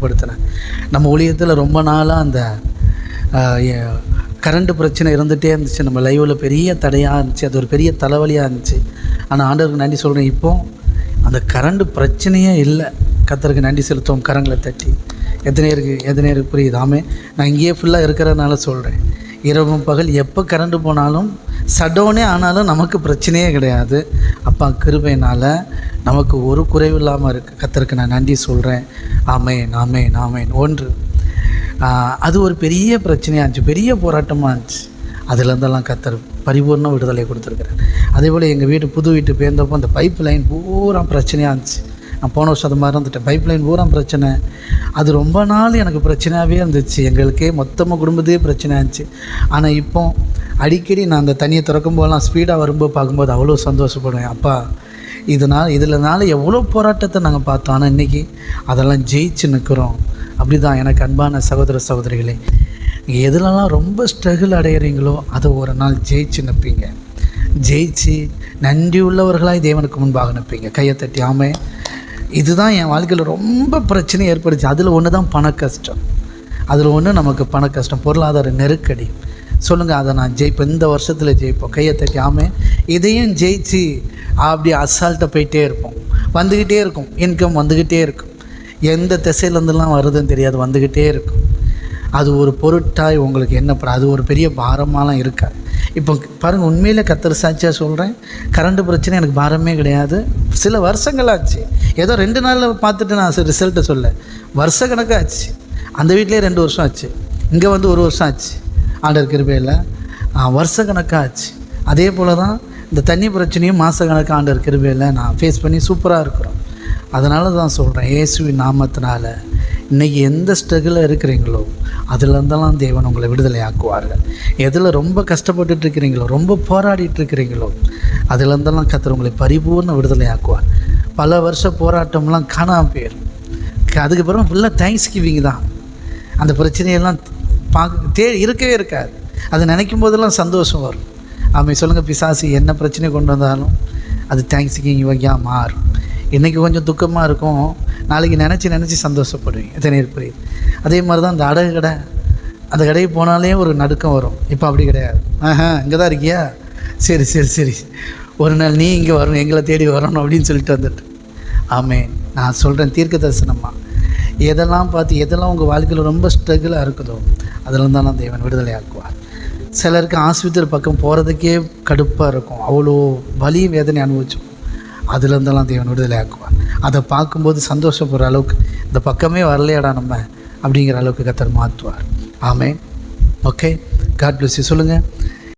படுத்தினேன். நம்ம ஊழியத்தில் ரொம்ப நாளாக அந்த கரண்ட் பிரச்சனை இருந்துகிட்டே இருந்துச்சு. நம்ம லைவில் பெரிய தடையாக இருந்துச்சு, அது ஒரு பெரிய தலைவலியாக இருந்துச்சு. ஆனால் ஆண்டவருக்கு நன்றி சொல்கிறேன், இப்போது அந்த கரண்ட் பிரச்சனையே இல்லை. கர்த்தருக்கு நன்றி செலுத்துவோம் கரங்களை தட்டி. எத்தனை இருக்குது புரியுது? நான் இங்கேயே ஃபுல்லாக இருக்கிறதுனால சொல்கிறேன், இரவும் பகல் எப்போ கரண்ட்டு போனாலும் சடோனே ஆனாலும் நமக்கு பிரச்சனையே கிடையாது. அப்பா கிருபையினால் நமக்கு ஒரு குறைவு இல்லாமல் இருக்குது. கர்த்தருக்கு நான் நன்றி சொல்கிறேன். ஆமென் ஆமென் ஆமென். ஒன்று, அது ஒரு பெரிய பிரச்சனையாக இருந்துச்சு, பெரிய போராட்டமாக இருந்துச்சு. அதுலேருந்தெல்லாம் கர்த்தர் பரிபூர்ண விடுதலை கொடுத்துருக்குறேன். அதே போல் எங்கள் வீட்டு புது வீட்டு பேர்ந்தப்போ அந்த பைப் லைன் பூரா பிரச்சனையாக இருந்துச்சு. நான் போன வருஷம் அது மாதிரி இருந்துட்டேன். பைப் லைன் பூரா பிரச்சனை. அது ரொம்ப நாள் எனக்கு பிரச்சனையாகவே இருந்துச்சு. எங்களுக்கே மொத்தமாக குடும்பத்தையே பிரச்சனையாக இருந்துச்சு. ஆனால் இப்போ அடிக்கடி நான் அந்த தண்ணியை திறக்கும் போதெல்லாம் ஸ்பீடாக வரும்போது பார்க்கும்போது அவ்வளோ சந்தோஷப்படுவேன். அப்பா இதனால் எவ்வளோ போராட்டத்தை நாங்கள் பார்த்தோம், ஆனால் இன்றைக்கி அதெல்லாம் ஜெயிச்சு நிற்கிறோம். அப்படி தான் எனக்கு அன்பான சகோதர சகோதரிகளே, நீங்கள் எதுலலாம் ரொம்ப ஸ்ட்ரகிள் அடைகிறீங்களோ அதை ஒரு நாள் ஜெயிச்சு நிற்பீங்க. ஜெயிச்சு நன்றி உள்ளவர்களாக தேவனுக்கு முன்பாக நிற்பீங்க. கையை தட்டி ஆமென். இதுதான் என் வாழ்க்கையில் ரொம்ப பிரச்சனை ஏற்படுச்சு. அதில் ஒன்று தான் பண கஷ்டம். அதில் ஒன்று நமக்கு பண கஷ்டம், பொருளாதார நெருக்கடி. சொல்லுங்கள், அதை நான் ஜெயிப்பேன், இந்த வருஷத்தில் ஜெயிப்போம். கையை தட்டி ஆமென். இதையும் ஜெயிச்சு அப்படி அசால்ட்டாக போயிட்டே இருப்போம். வந்துக்கிட்டே இருக்கும், இன்கம் வந்துக்கிட்டே இருக்கும். எந்த திசையிலேருந்துலாம் வருதுன்னு தெரியாது, வந்துக்கிட்டே இருக்கும். அது ஒரு பொருட்டாய் உங்களுக்கு என்ன அது ஒரு பெரிய பாரமாலாம் இருக்காது. இப்போ பாருங்கள், உண்மையிலே கர்த்தர் சாட்சியாக சொல்கிறேன், கரண்ட் பிரச்சனை எனக்கு பாரமே கிடையாது. சில வருஷங்களாச்சு, ஏதோ 2 நாளில் பார்த்துட்டு நான் ரிசல்ட்டை சொல்ல, வருஷ கணக்காச்சு. அந்த வீட்டிலே 2 வருஷம் ஆச்சு, இங்கே வந்து 1 வருஷம் ஆச்சு. ஆண்டவர் கிருபையில் வருஷ கணக்காச்சு. அதே போல் தான் இந்த தண்ணி பிரச்சனையும் மாத கணக்கு ஆண்டவர் கிருபையில் நான் ஃபேஸ் பண்ணி சூப்பராக இருக்கிறோம். அதனால தான் சொல்கிறேன், இயேசுவின் நாமத்தினால இன்றைக்கி எந்த ஸ்ட்ரகிளில் இருக்கிறீங்களோ அதிலேருந்தெல்லாம் தேவன் உங்களை விடுதலை ஆக்குவார்கள். எதில் ரொம்ப கஷ்டப்பட்டுருக்கிறீங்களோ, ரொம்ப போராடிட்டுருக்கிறீங்களோ அதிலேருந்தெல்லாம் கர்த்தர் உங்களை பரிபூர்ண விடுதலை ஆக்குவார். பல வருஷ போராட்டம்லாம் காணாமல் போயிடும். அதுக்கப்புறம் ஃபுல்லாக தேங்க்ஸ் கிவிங் தான். அந்த பிரச்சனையெல்லாம் இருக்கவே இருக்காது. அது நினைக்கும் போதெல்லாம் சந்தோஷம் வரும். ஆமாம், சொல்லுங்கள், பிசாசு என்ன பிரச்சனை கொண்டு வந்தாலும் அது தேங்க்ஸ் கிவிங் வகையாக மாறும். இன்றைக்கி கொஞ்சம் துக்கமாக இருக்கும், நாளைக்கு நினச்சி சந்தோஷப்படுவீங்க. எத்தனை புரியுது? அதே மாதிரி தான் அந்த அடகு கடை, அந்த கடைக்கு போனாலே ஒரு நடுக்கம் வரும். இப்போ அப்படி கிடையாது. இங்கே தான் இருக்கியா, சரி ஒரு நாள் நீ இங்கே வரணும், எங்களை தேடி வரணும் அப்படின்னு சொல்லிட்டு வந்துட்டு. ஆமென். நான் சொல்கிறேன், தீர்க்க தரிசனமாக எதெல்லாம் பார்த்து எதெல்லாம் உங்கள் வாழ்க்கையில் ரொம்ப ஸ்ட்ரகிளாக இருக்குதோ அதில் தான் தேவன் விடுதலை ஆக்குவார். சிலருக்கு ஆஸ்பத்திரி பக்கம் போகிறதுக்கே கடுப்பாக இருக்கும், அவ்வளோ வலி வேதனை அனுபவிச்சோம். அதுலேருந்தெல்லாம் தேவன் விடுதலை ஆக்குவார். அதை பார்க்கும்போது சந்தோஷப்படுற அளவுக்கு இந்த பக்கமே வரலையாடா நம்ம அப்படிங்கிற அளவுக்கு கர்த்தர் மாற்றுவார். Amen. Okay, God bless you. சொல்லுங்கள்.